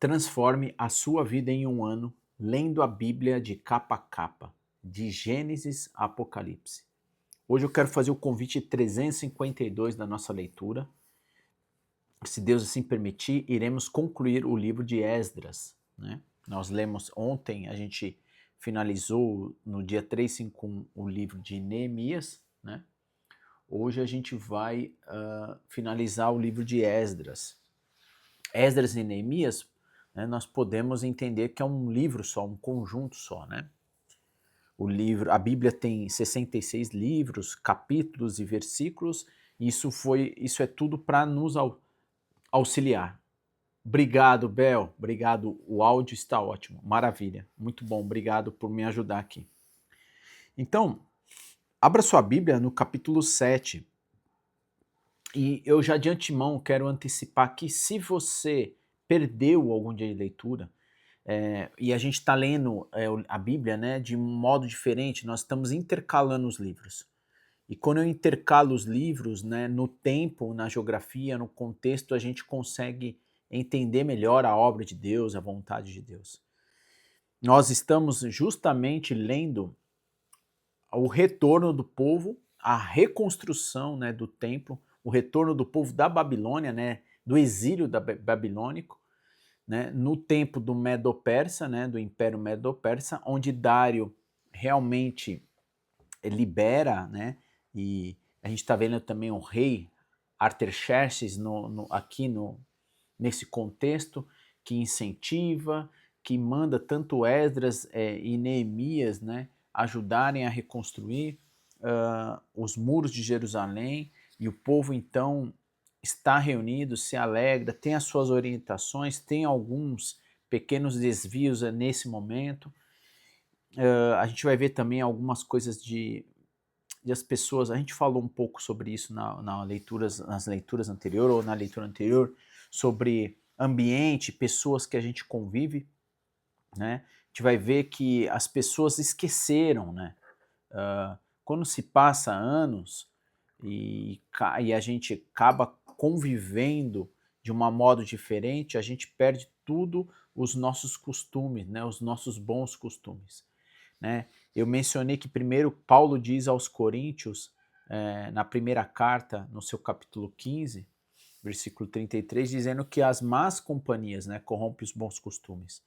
Transforme a sua vida em um ano lendo a Bíblia de capa a capa, de Gênesis a Apocalipse. Hoje eu quero fazer o convite 352 da nossa leitura. Se Deus assim permitir, iremos concluir o livro de Esdras, né? Nós lemos ontem, a gente finalizou no dia 351 o livro de Neemias, né? Hoje a gente vai finalizar o livro de Esdras. Esdras e Neemias, né, nós podemos entender que é um livro só, um conjunto só, né? A Bíblia tem 66 livros, capítulos e versículos, e isso é tudo para nos auxiliar. Obrigado, Bel, obrigado, o áudio está ótimo, maravilha, muito bom, obrigado por me ajudar aqui. Então, abra sua Bíblia no capítulo 7, e eu já de antemão quero antecipar que se você perdeu algum dia de leitura, e a gente está lendo a Bíblia, né, de um modo diferente, nós estamos intercalando os livros. E quando eu intercalo os livros, né, no tempo, na geografia, no contexto, a gente consegue entender melhor a obra de Deus, a vontade de Deus. Nós estamos justamente lendo o retorno do povo, a reconstrução, né, do templo, o retorno do povo da Babilônia, né, do exílio babilônico, né, no tempo do Medo-Persa, né, do Império Medo-Persa, onde Dário realmente libera, né, e a gente está vendo também o rei Artaxerxes aqui nesse contexto, que incentiva, que manda tanto Esdras e Neemias, né, ajudarem a reconstruir os muros de Jerusalém, e o povo então está reunido, se alegra, tem as suas orientações, tem alguns pequenos desvios nesse momento. A gente vai ver também algumas coisas de as pessoas, a gente falou um pouco sobre isso nas leituras anteriores, ou na leitura anterior, sobre ambiente, pessoas que a gente convive, né? A gente vai ver que as pessoas esqueceram, né? Quando se passa anos e a gente acaba convivendo de um modo diferente, a gente perde tudo os nossos costumes, né? Os nossos bons costumes, né? Eu mencionei que primeiro Paulo diz aos Coríntios, na primeira carta, no seu capítulo 15, versículo 33, dizendo que as más companhias, né, corrompem os bons costumes.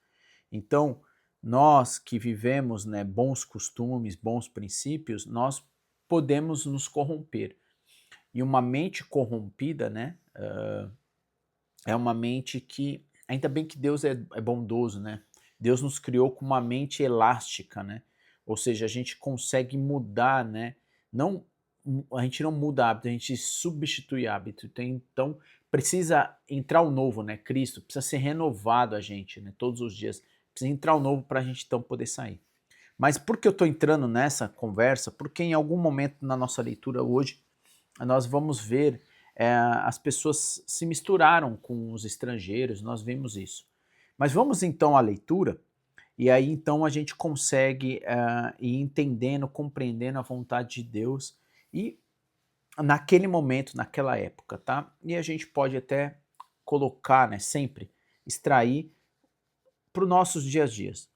Então, nós que vivemos, né, bons costumes, bons princípios, nós podemos nos corromper. E uma mente corrompida, né, é uma mente que, ainda bem que Deus é bondoso, né? Deus nos criou com uma mente elástica, né? Ou seja, a gente consegue mudar, né? Não, a gente não muda hábito, a gente substitui hábito. Então, precisa entrar o novo, né? Cristo, precisa ser renovado a gente, né? Todos os dias. Precisa entrar o novo para a gente então poder sair. Mas por que eu estou entrando nessa conversa? Porque em algum momento na nossa leitura hoje, nós vamos ver as pessoas se misturaram com os estrangeiros, nós vimos isso. Mas vamos então à leitura, e aí então a gente consegue ir entendendo, compreendendo a vontade de Deus e naquele momento, naquela época, tá? E a gente pode até colocar, né, sempre, extrair para os nossos dias a dias,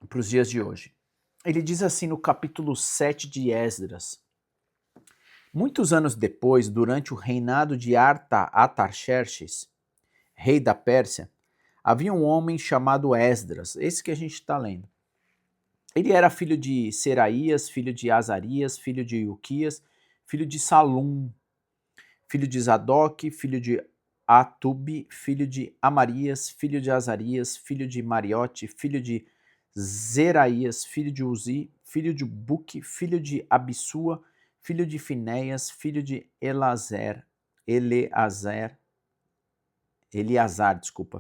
para os dias de hoje. Ele diz assim no capítulo 7 de Esdras: muitos anos depois, durante o reinado de Artaxerxes, rei da Pérsia, havia um homem chamado Esdras, esse que a gente está lendo. Ele era filho de Seraías, filho de Azarias, filho de Ilquias, filho de Salum, filho de Zadok, filho de Atube, filho de Amarias, filho de Azarias, filho de Mariote, filho de Zeraías, filho de Uzi, filho de Buque, filho de Abissua, filho de Finéias, filho de Eleazar,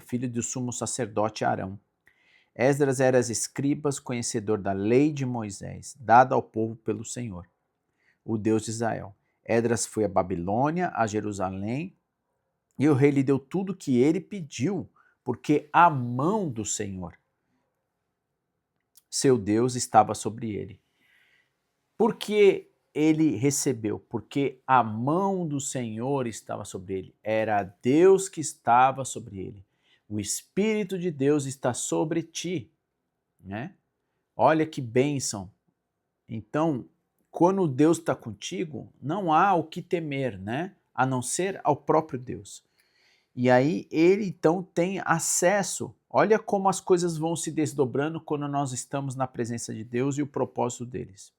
filho do sumo sacerdote Arão. Esdras era escribas, conhecedor da lei de Moisés, dada ao povo pelo Senhor, o Deus de Israel. Esdras foi a Babilônia, a Jerusalém, e o rei lhe deu tudo o que ele pediu, porque a mão do Senhor, seu Deus, estava sobre ele. Por que ele recebeu? Porque a mão do Senhor estava sobre ele. Era Deus que estava sobre ele. O Espírito de Deus está sobre ti, né? Olha que bênção. Então, quando Deus está contigo, não há o que temer, né? A não ser ao próprio Deus. E aí ele então tem acesso. Olha como as coisas vão se desdobrando quando nós estamos na presença de Deus e o propósito deles.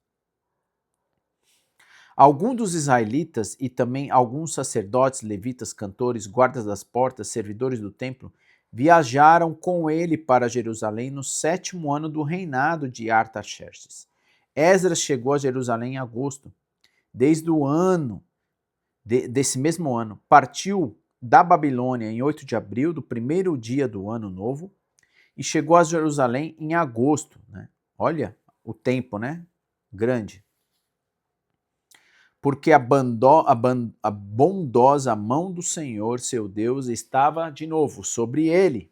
Alguns dos israelitas e também alguns sacerdotes, levitas, cantores, guardas das portas, servidores do templo, viajaram com ele para Jerusalém no 7º ano do reinado de Artaxerxes. Esdras chegou a Jerusalém em agosto. Desde o ano, desse mesmo ano, partiu da Babilônia em 8 de abril, do primeiro dia do ano novo, e chegou a Jerusalém em agosto. Né? Olha o tempo, né? Grande. Porque a bondosa mão do Senhor, seu Deus, estava de novo sobre ele,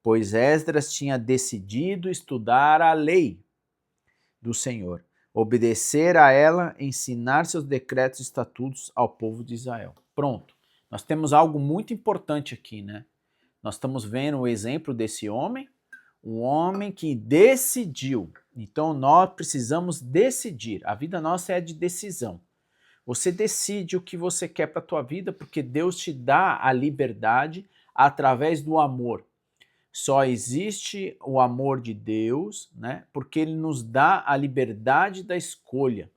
pois Esdras tinha decidido estudar a lei do Senhor, obedecer a ela, ensinar seus decretos e estatutos ao povo de Israel. Pronto. Nós temos algo muito importante aqui, né? Nós estamos vendo o exemplo desse homem, um homem que decidiu. Então nós precisamos decidir. A vida nossa é de decisão. Você decide o que você quer para a tua vida, porque Deus te dá a liberdade através do amor. Só existe o amor de Deus, né? Porque Ele nos dá a liberdade da escolha,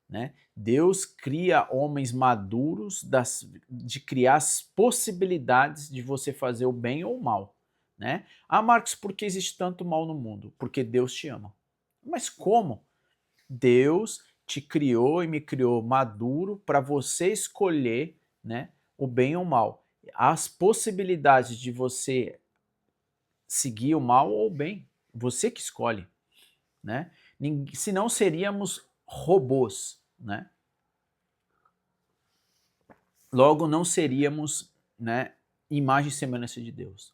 né? Deus cria homens maduros de criar as possibilidades de você fazer o bem ou o mal, né? Ah, Marcos, por que existe tanto mal no mundo? Porque Deus te ama. Mas como? Deus te criou e me criou maduro para você escolher, né, o bem ou o mal. As possibilidades de você seguir o mal ou o bem, você que escolhe, né? Senão seríamos robôs, né? Logo não seríamos, né, imagem e semelhança de Deus.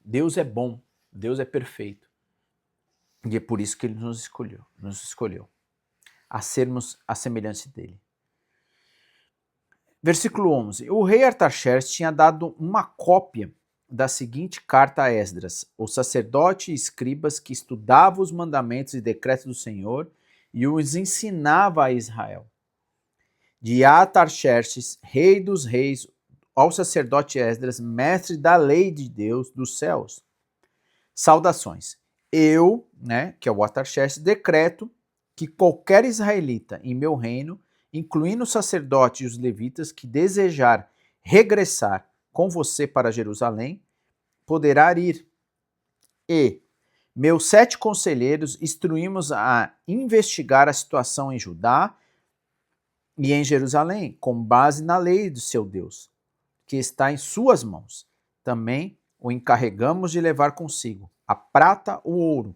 Deus é bom, Deus é perfeito. E é por isso que ele nos escolheu a sermos a semelhança dele. Versículo 11. O rei Artaxerxes tinha dado uma cópia da seguinte carta a Esdras, o sacerdote e escribas que estudava os mandamentos e decretos do Senhor e os ensinava a Israel. De Artaxerxes, rei dos reis, ao sacerdote Esdras, mestre da lei de Deus dos céus. Saudações. Eu, né, que é o Artaxerxes, decreto que qualquer israelita em meu reino, incluindo os sacerdotes e os levitas, que desejar regressar com você para Jerusalém, poderá ir. E meus 7 conselheiros instruímos a investigar a situação em Judá e em Jerusalém, com base na lei do seu Deus, que está em suas mãos. Também o encarregamos de levar consigo a prata, o ouro.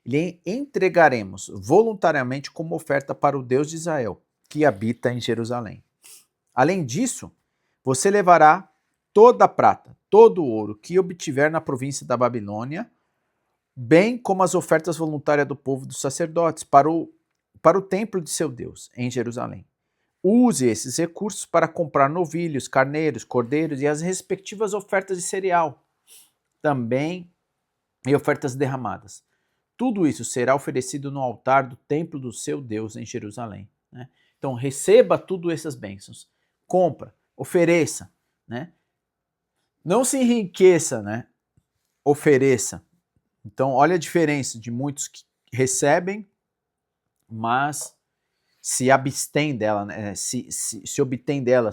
Lhe entregaremos voluntariamente como oferta para o Deus de Israel, que habita em Jerusalém. Além disso, você levará toda a prata, todo o ouro que obtiver na província da Babilônia, bem como as ofertas voluntárias do povo dos sacerdotes para o templo de seu Deus, em Jerusalém. Use esses recursos para comprar novilhos, carneiros, cordeiros e as respectivas ofertas de cereal, também e ofertas derramadas. Tudo isso será oferecido no altar do templo do seu Deus em Jerusalém. Né? Então receba tudo essas bênçãos, compra, ofereça, né? Não se enriqueça, né? Ofereça. Então olha a diferença de muitos que recebem, mas se abstém dela, né? se obtém dela,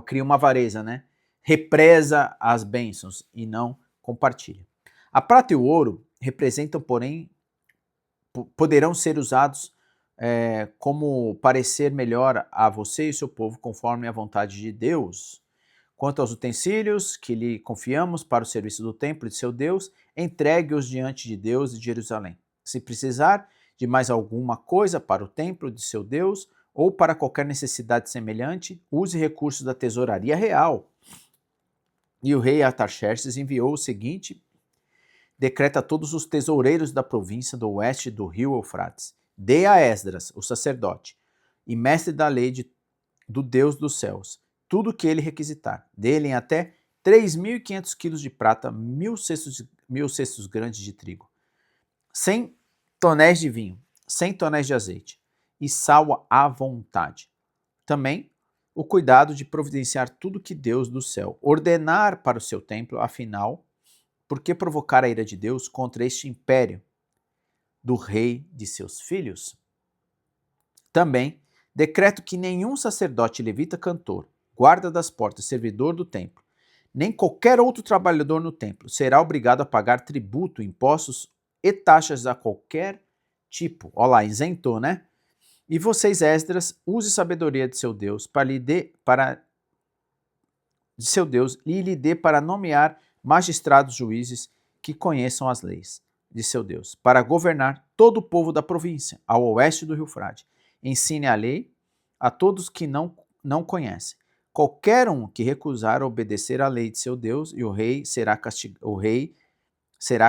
cria uma avareza, né? Represa as bênçãos e não compartilha. A prata e o ouro representam, porém, poderão ser usados como parecer melhor a você e seu povo, conforme a vontade de Deus. Quanto aos utensílios que lhe confiamos para o serviço do templo de seu Deus, entregue-os diante de Deus de Jerusalém. Se precisar de mais alguma coisa para o templo de seu Deus ou para qualquer necessidade semelhante, use recursos da tesouraria real. E o rei Artaxerxes enviou o seguinte: decreta a todos os tesoureiros da província do oeste do rio Eufrates: dê a Esdras, o sacerdote, e mestre da lei do Deus dos céus, tudo o que ele requisitar. Dele em até 3.500 quilos de prata, 1.000 cestos grandes de trigo, 100 tonéis de vinho, 100 tonéis de azeite, e sal à vontade. Também o cuidado de providenciar tudo que Deus do céu ordenar para o seu templo, afinal, por que provocar a ira de Deus contra este império do rei de seus filhos? Também decreto que nenhum sacerdote, levita, cantor, guarda das portas, servidor do templo, nem qualquer outro trabalhador no templo será obrigado a pagar tributo, impostos e taxas a qualquer tipo. Olha lá, isentou, né? E vocês, Esdras, use sabedoria de seu Deus e lhe dê para nomear magistrados, juízes que conheçam as leis de seu Deus, para governar todo o povo da província, ao oeste do Rio Frade. Ensine a lei a todos que não conhecem. Qualquer um que recusar obedecer à lei de seu Deus, e o rei será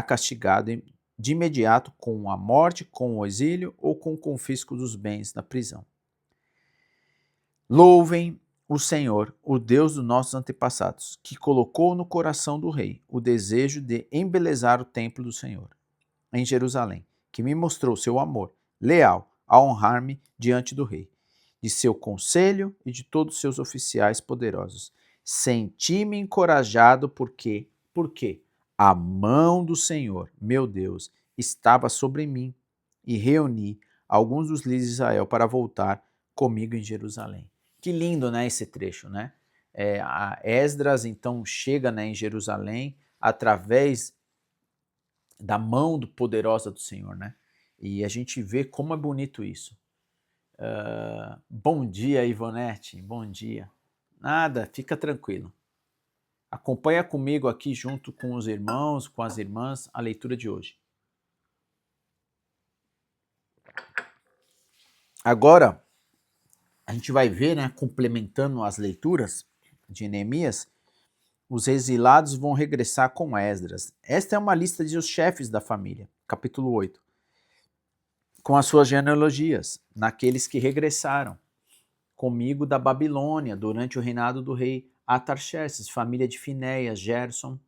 castigado de imediato com a morte, com o exílio ou com o confisco dos bens da prisão. Louvem o Senhor, o Deus dos nossos antepassados, que colocou no coração do rei o desejo de embelezar o templo do Senhor em Jerusalém, que me mostrou seu amor leal a honrar-me diante do rei, de seu conselho e de todos os seus oficiais poderosos. Senti-me encorajado porque a mão do Senhor, meu Deus, estava sobre mim, e reuni alguns dos líderes de Israel para voltar comigo em Jerusalém. Que lindo, né, esse trecho, né? A Esdras, então, chega, né, em Jerusalém através da mão poderosa do Senhor, né? E a gente vê como é bonito isso. Bom dia, Ivonete, bom dia. Nada, fica tranquilo. Acompanha comigo aqui junto com os irmãos, com as irmãs, a leitura de hoje. Agora, a gente vai ver, né, complementando as leituras de Neemias, os exilados vão regressar com Esdras. Esta é uma lista de os chefes da família, capítulo 8, com as suas genealogias, naqueles que regressaram comigo da Babilônia durante o reinado do rei Atarxerxes, família de Finéias, Gerson,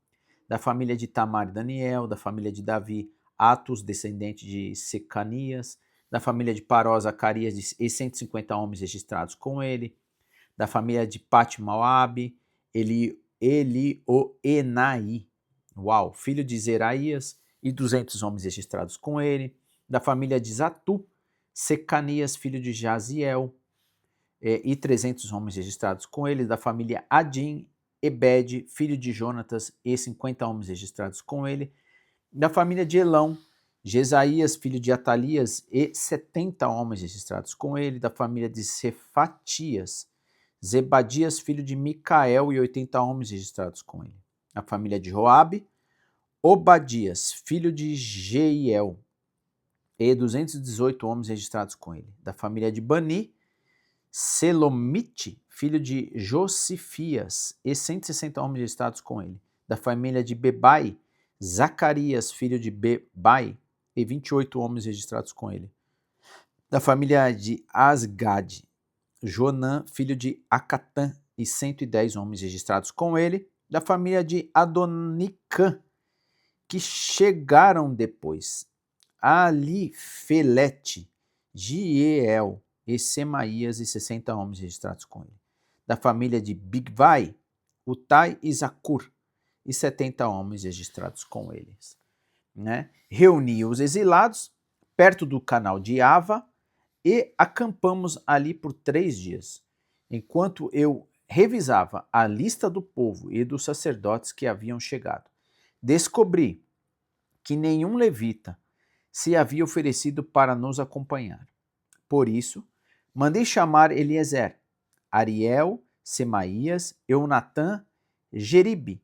da família de Tamar e Daniel, da família de Davi, Atos, descendente de Secanias, da família de Paró, Zacarias e 150 homens registrados com ele, da família de Pat-Moabe, Elioenai, filho de Zeraías, e 200 homens registrados com ele, da família de Zatu, Secanias, filho de Jaziel, e 300 homens registrados com ele, da família Adim, Ebed, filho de Jonatas, e 50 homens registrados com ele, da família de Elão, Jesaías, filho de Atalias, e 70 homens registrados com ele, da família de Cefatias, Zebadias, filho de Micael, e 80 homens registrados com ele, da família de Joabe, Obadias, filho de Jeiel, e 218 homens registrados com ele, da família de Bani, Selomite, filho de Josifias, e 160 homens registrados com ele, da família de Bebai, Zacarias, filho de Bebai, e 28 homens registrados com ele, da família de Asgad, Jonã, filho de Acatã, e 110 homens registrados com ele, da família de Adonicã, que chegaram depois, Alifelete, Gieel e Semaías, e 60 homens registrados com ele, da família de Bigvai, Utai e Zacur, e 70 homens registrados com eles. Né? Reuni os exilados perto do canal de Ava e acampamos ali por 3 dias, enquanto eu revisava a lista do povo e dos sacerdotes que haviam chegado. Descobri que nenhum levita se havia oferecido para nos acompanhar. Por isso, mandei chamar Eliezer, Ariel, Semaías, Eunatã, Jeribe,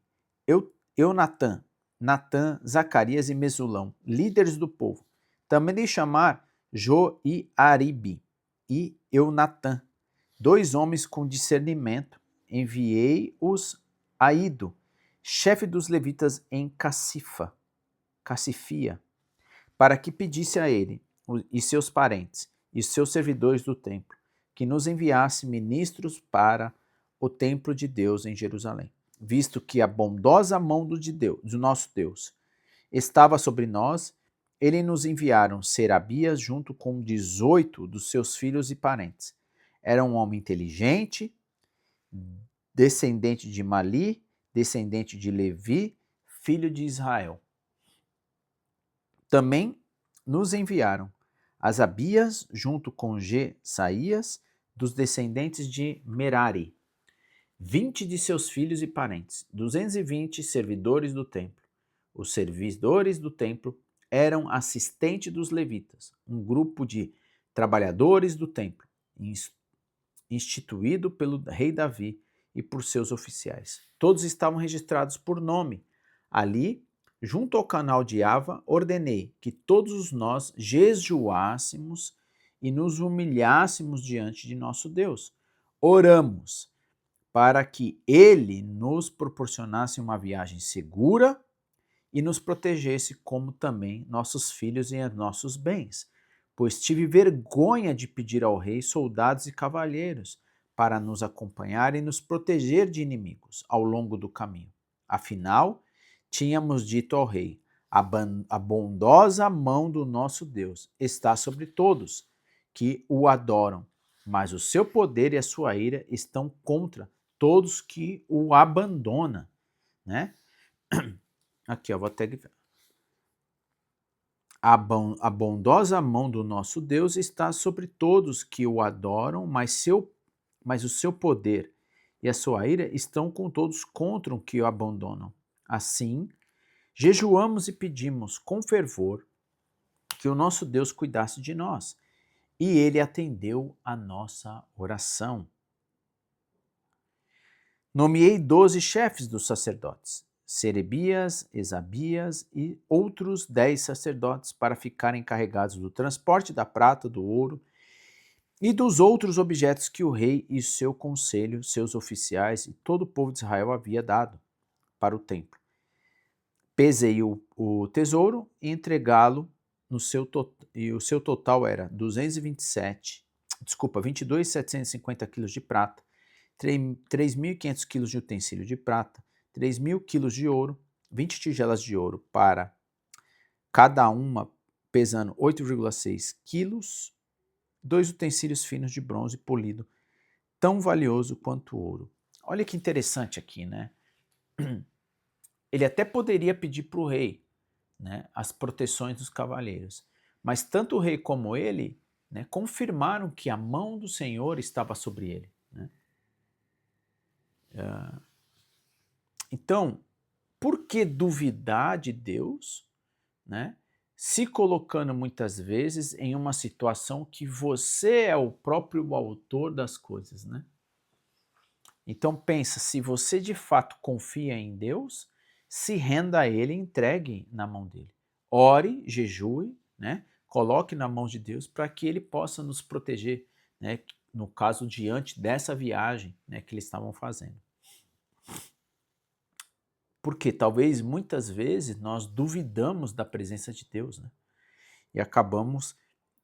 Eunatã, Natã, Zacarias e Mesulão, líderes do povo. Também mandei chamar Joiaribe e Eunatã, 2 homens com discernimento. Enviei-os a Ido, chefe dos levitas em Cassifia, para que pedisse a ele e seus parentes e seus servidores do templo que nos enviasse ministros para o templo de Deus em Jerusalém, visto que a bondosa mão do nosso Deus estava sobre nós. Ele nos enviaram Serabias junto com 18 dos seus filhos e parentes. Era um homem inteligente, descendente de Mali, descendente de Levi, filho de Israel. Também nos enviaram Asabias junto com Jesaías, dos descendentes de Merari, 20 de seus filhos e parentes, 220 servidores do templo. Os servidores do templo eram assistentes dos levitas, um grupo de trabalhadores do templo, instituído pelo rei Davi e por seus oficiais. Todos estavam registrados por nome. Ali, junto ao canal de Ava, ordenei que todos nós jejuássemos e nos humilhássemos diante de nosso Deus. Oramos para que ele nos proporcionasse uma viagem segura e nos protegesse, como também nossos filhos e nossos bens, pois tive vergonha de pedir ao rei soldados e cavalheiros para nos acompanhar e nos proteger de inimigos ao longo do caminho. Afinal, tínhamos dito ao rei: a bondosa mão do nosso Deus está sobre todos que o adoram, mas o seu poder e a sua ira estão contra todos que o abandonam, né? Aqui, eu vou até a bondosa mão do nosso Deus está sobre todos que o adoram, mas o seu poder e a sua ira estão com todos contra os que o abandonam. Assim, jejuamos e pedimos com fervor que o nosso Deus cuidasse de nós, e ele atendeu a nossa oração. Nomeei 12 chefes dos sacerdotes, Serebias, Esabias e outros 10 sacerdotes para ficarem encarregados do transporte da prata, do ouro e dos outros objetos que o rei e seu conselho, seus oficiais e todo o povo de Israel havia dado para o templo. Pesei o tesouro e entregá-lo e o seu total era 22.750 quilos de prata, 3.500 quilos de utensílio de prata, 3.000 quilos de ouro, 20 tigelas de ouro para cada uma pesando 8,6 quilos, 2 utensílios finos de bronze polido, tão valioso quanto o ouro. Olha que interessante aqui, né? Ele até poderia pedir para o rei, né, as proteções dos cavaleiros, mas tanto o rei como ele, né, confirmaram que a mão do Senhor estava sobre ele, né? Então, por que duvidar de Deus, né, se colocando muitas vezes em uma situação que você é o próprio autor das coisas, né? Então pensa, se você de fato confia em Deus, se renda a Ele e entregue na mão dele. Ore, jejue, né? Coloque na mão de Deus para que Ele possa nos proteger, né? No caso, diante dessa viagem, né, que eles estavam fazendo. Porque talvez muitas vezes nós duvidamos da presença de Deus, né? E acabamos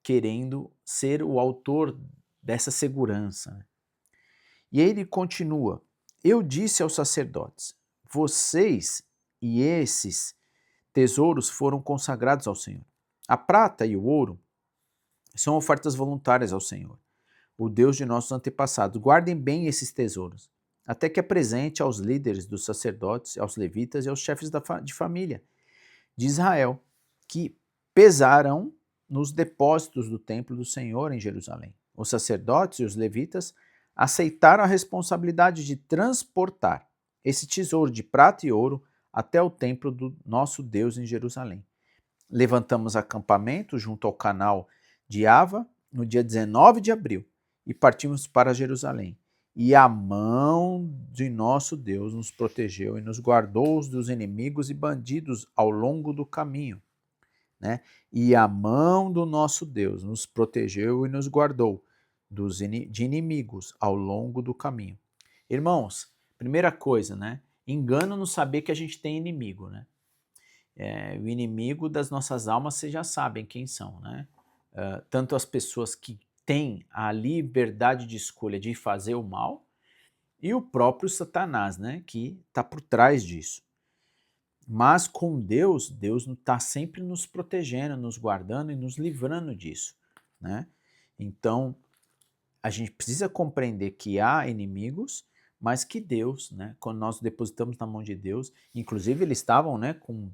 querendo ser o autor dessa segurança, né? E aí ele continua: eu disse aos sacerdotes, vocês e esses tesouros foram consagrados ao Senhor. A prata e o ouro são ofertas voluntárias ao Senhor, o Deus de nossos antepassados. Guardem bem esses tesouros, até que apresente aos líderes dos sacerdotes, aos levitas e aos chefes de família de Israel, que pesarão nos depósitos do templo do Senhor em Jerusalém. Os sacerdotes e os levitas aceitaram a responsabilidade de transportar esse tesouro de prata e ouro até o templo do nosso Deus em Jerusalém. Levantamos acampamento junto ao canal de Ava no dia 19 de abril e partimos para Jerusalém. E a mão de nosso Deus nos protegeu e nos guardou dos inimigos e bandidos ao longo do caminho, né? E a mão do nosso Deus nos protegeu e nos guardou de inimigos ao longo do caminho. Irmãos, primeira coisa, né? Engano no saber que a gente tem inimigo, né? O inimigo das nossas almas, vocês já sabem quem são, né? Tanto as pessoas que tem a liberdade de escolha de fazer o mal, e o próprio Satanás, né, que está por trás disso. Mas com Deus, Deus está sempre nos protegendo, nos guardando e nos livrando disso, né? Então, a gente precisa compreender que há inimigos, mas que Deus, né, quando nós depositamos na mão de Deus, inclusive eles estavam, né, com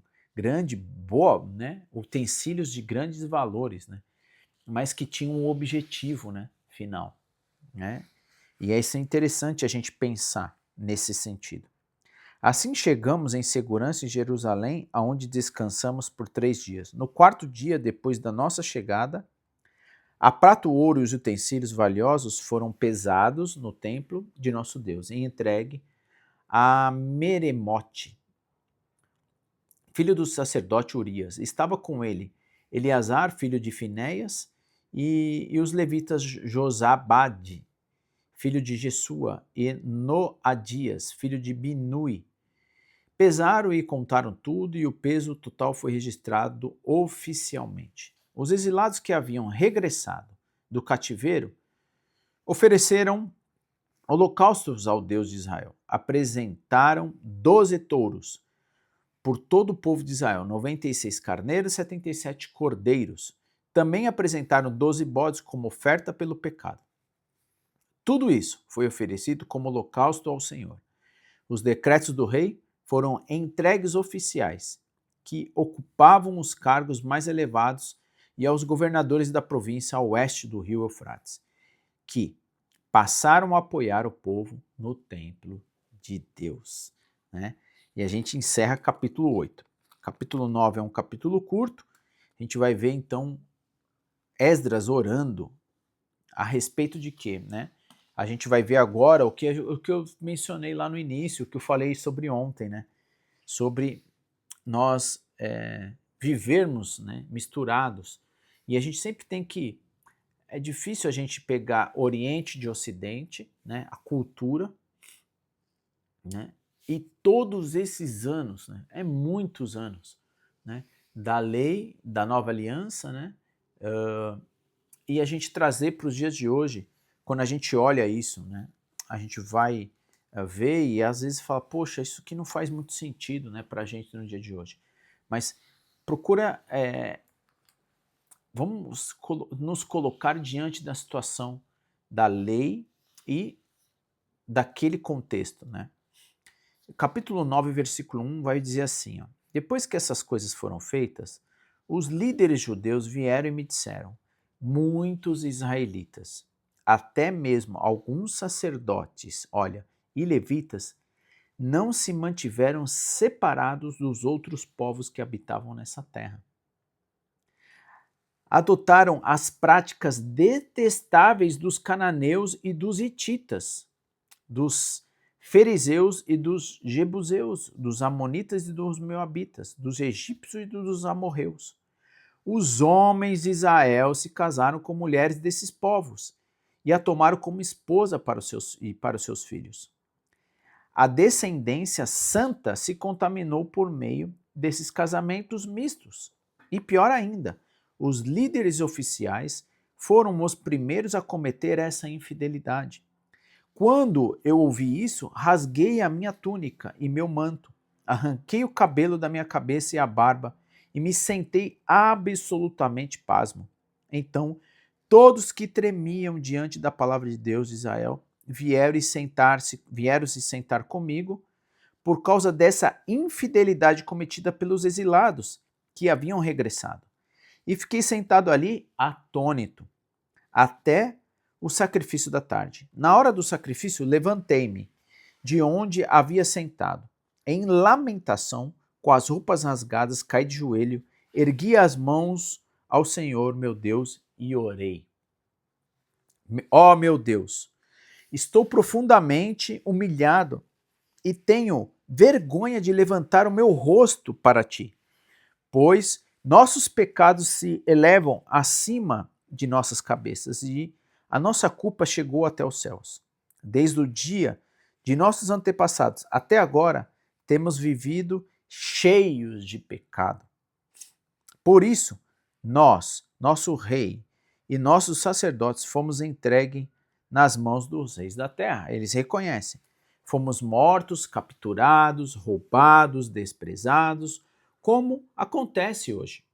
utensílios de grandes valores, né, mas que tinham um objetivo, né, final, né? E isso é interessante a gente pensar nesse sentido. Assim chegamos em segurança em Jerusalém, aonde descansamos por 3 dias. No 4º dia depois da nossa chegada, a prata, o ouro e os utensílios valiosos foram pesados no templo de nosso Deus e entregue a Meremote, filho do sacerdote Urias. Estava com ele Eleazar, filho de Finéias, e os levitas Josabade, filho de Jesua, e Noadias, filho de Binui. Pesaram e contaram tudo, e o peso total foi registrado oficialmente. Os exilados que haviam regressado do cativeiro ofereceram holocaustos ao Deus de Israel. Apresentaram 12 touros por todo o povo de Israel, 96 carneiros e 77 cordeiros. Também apresentaram 12 bodes como oferta pelo pecado. Tudo isso foi oferecido como holocausto ao Senhor. Os decretos do rei foram entregues oficiais, que ocupavam os cargos mais elevados, e aos governadores da província a oeste do rio Eufrates, que passaram a apoiar o povo no templo de Deus, né? E a gente encerra capítulo 8. Capítulo 9 é um capítulo curto, a gente vai ver então Esdras orando a respeito de quê, né? A gente vai ver agora o que eu mencionei lá no início, o que eu falei sobre ontem, né? Sobre nós vivermos, né, misturados. E a gente sempre tem que... É difícil a gente pegar Oriente de Ocidente, né, a cultura, né, e todos esses anos, né, muitos anos, né, da lei, da nova aliança, né, e a gente trazer para os dias de hoje. Quando a gente olha isso, né, a gente vai ver e às vezes fala, poxa, isso aqui não faz muito sentido, né, para a gente no dia de hoje. Mas procura, vamos nos colocar diante da situação da lei e daquele contexto, né? O capítulo 9, versículo 1 vai dizer assim, ó, depois que essas coisas foram feitas, os líderes judeus vieram e me disseram, muitos israelitas, até mesmo alguns sacerdotes, olha, e levitas, não se mantiveram separados dos outros povos que habitavam nessa terra. Adotaram as práticas detestáveis dos cananeus e dos hititas, dos fariseus e dos jebuseus, dos amonitas e dos moabitas, dos egípcios e dos amorreus. Os homens de Israel se casaram com mulheres desses povos e a tomaram como esposa para os seus filhos. A descendência santa se contaminou por meio desses casamentos mistos. E pior ainda, os líderes oficiais foram os primeiros a cometer essa infidelidade. Quando eu ouvi isso, rasguei a minha túnica e meu manto, arranquei o cabelo da minha cabeça e a barba e me sentei absolutamente pasmo. Então, todos que tremiam diante da palavra de Deus de Israel vieram se sentar comigo por causa dessa infidelidade cometida pelos exilados que haviam regressado. E fiquei sentado ali atônito, até o sacrifício da tarde. Na hora do sacrifício, levantei-me de onde havia sentado. Em lamentação, com as roupas rasgadas, caí de joelho, ergui as mãos ao Senhor, meu Deus, e orei. Ó meu Deus, estou profundamente humilhado e tenho vergonha de levantar o meu rosto para ti, pois nossos pecados se elevam acima de nossas cabeças e a nossa culpa chegou até os céus. Desde o dia de nossos antepassados até agora, temos vivido cheios de pecado. Por isso, nós, nosso rei e nossos sacerdotes fomos entregues nas mãos dos reis da terra. Eles reconhecem. Fomos mortos, capturados, roubados, desprezados, como acontece hoje.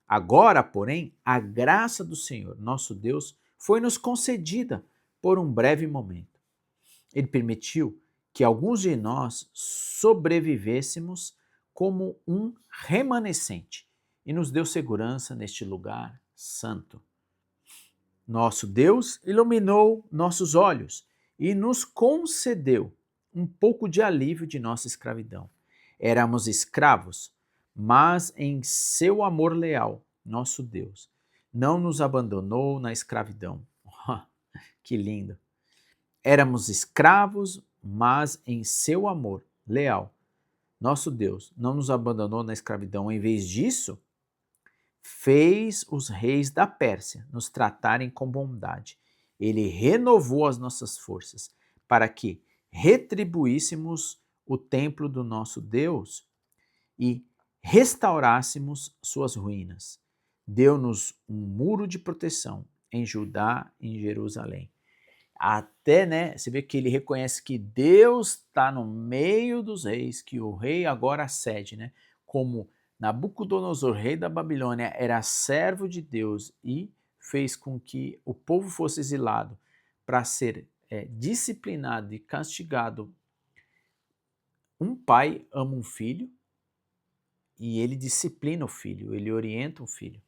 Agora, porém, a graça do Senhor, nosso Deus, foi-nos concedida por um breve momento. Ele permitiu que alguns de nós sobrevivêssemos como um remanescente e nos deu segurança neste lugar santo. Nosso Deus iluminou nossos olhos e nos concedeu um pouco de alívio de nossa escravidão. Éramos escravos, mas em seu amor leal, nosso Deus não nos abandonou na escravidão. Que lindo! Éramos escravos, mas em seu amor leal, nosso Deus não nos abandonou na escravidão. Em vez disso, fez os reis da Pérsia nos tratarem com bondade. Ele renovou as nossas forças para que retribuíssemos o templo do nosso Deus e restaurássemos suas ruínas. Deu-nos um muro de proteção em Judá e em Jerusalém. Até, né, você vê que ele reconhece que Deus está no meio dos reis, que o rei agora cede, né, como Nabucodonosor, rei da Babilônia, era servo de Deus e fez com que o povo fosse exilado para ser disciplinado e castigado. Um pai ama um filho e ele disciplina o filho, ele orienta o filho.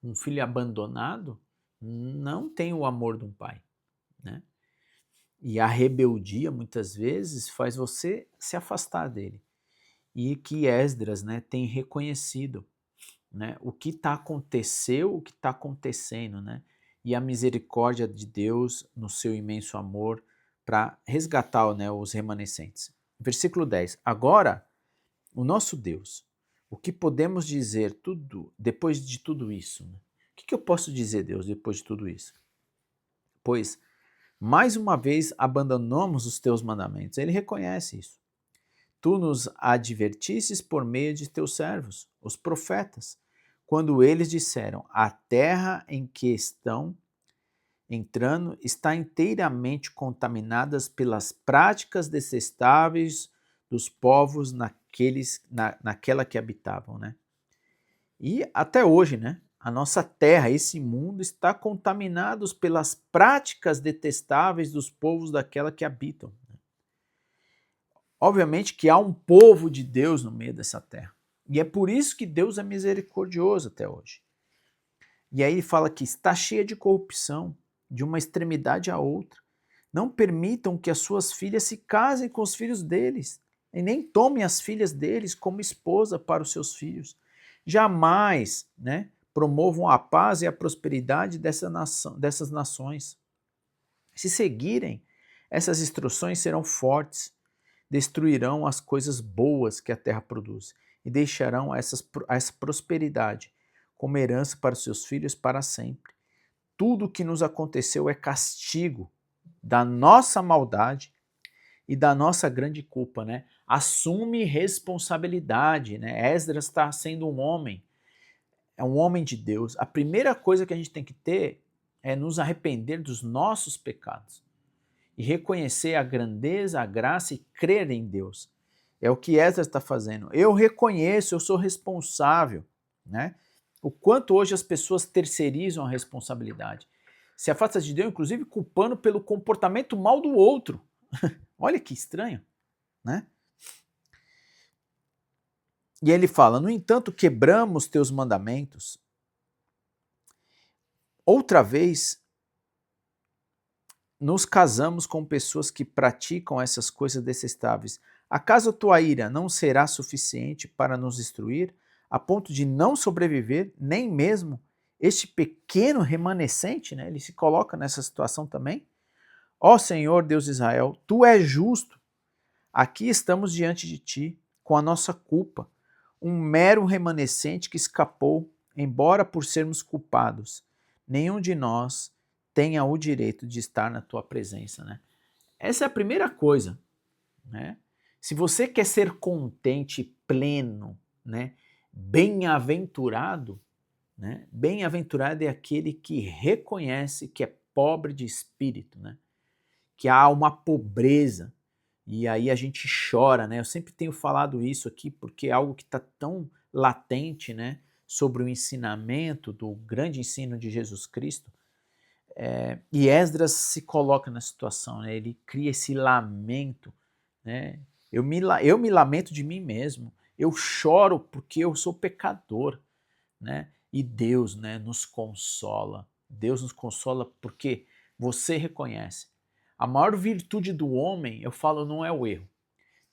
Um filho abandonado não tem o amor de um pai, né? E a rebeldia, muitas vezes, faz você se afastar dele. E que Esdras, né, tem reconhecido, né, o que aconteceu, o que está acontecendo, né, e a misericórdia de Deus no seu imenso amor para resgatar, né, os remanescentes. Versículo 10. Agora, o nosso Deus, o que podemos dizer depois de tudo isso? Né? O que eu posso dizer, Deus, depois de tudo isso? Pois mais uma vez abandonamos os teus mandamentos. Ele reconhece isso. Tu nos advertisses por meio de teus servos, os profetas, quando eles disseram: a terra em que estão entrando está inteiramente contaminada pelas práticas detestáveis dos povos naquela que habitavam, né? E até hoje, né? A nossa terra, esse mundo, está contaminado pelas práticas detestáveis dos povos daquela que habitam. Obviamente que há um povo de Deus no meio dessa terra. E é por isso que Deus é misericordioso até hoje. E aí ele fala que está cheia de corrupção, de uma extremidade à outra. Não permitam que as suas filhas se casem com os filhos deles, e nem tomem as filhas deles como esposa para os seus filhos. Jamais, né, promovam a paz e a prosperidade dessas nações. Se seguirem, essas instruções serão fortes, destruirão as coisas boas que a terra produz e deixarão essa prosperidade como herança para os seus filhos para sempre. Tudo o que nos aconteceu é castigo da nossa maldade e da nossa grande culpa, né? Assume responsabilidade, né? Esdras está sendo um homem, é um homem de Deus. A primeira coisa que a gente tem que ter é nos arrepender dos nossos pecados e reconhecer a grandeza, a graça e crer em Deus. É o que Esdras está fazendo. Eu reconheço, eu sou responsável, né? O quanto hoje as pessoas terceirizam a responsabilidade. Se afasta de Deus, inclusive culpando pelo comportamento mal do outro. Olha que estranho, né? E ele fala: no entanto, quebramos teus mandamentos. Outra vez, nos casamos com pessoas que praticam essas coisas detestáveis. Acaso a tua ira não será suficiente para nos destruir, a ponto de não sobreviver nem mesmo este pequeno remanescente? Né? Ele se coloca nessa situação também. Ó Senhor Deus de Israel, tu és justo. Aqui estamos diante de ti, com a nossa culpa, um mero remanescente que escapou, embora por sermos culpados. Nenhum de nós tenha o direito de estar na tua presença, né? Essa é a primeira coisa, né? Se você quer ser contente, pleno, né, bem-aventurado, né? Bem-aventurado é aquele que reconhece que é pobre de espírito, né? Que há uma pobreza, e aí a gente chora, né? Eu sempre tenho falado isso aqui porque é algo que está tão latente, né? Sobre o ensinamento, do grande ensino de Jesus Cristo. E Esdras se coloca na situação, né? Ele cria esse lamento, né? Eu me lamento de mim mesmo, eu choro porque eu sou pecador, né? E Deus, né, nos consola. Deus nos consola porque você reconhece. A maior virtude do homem, eu falo, não é o erro.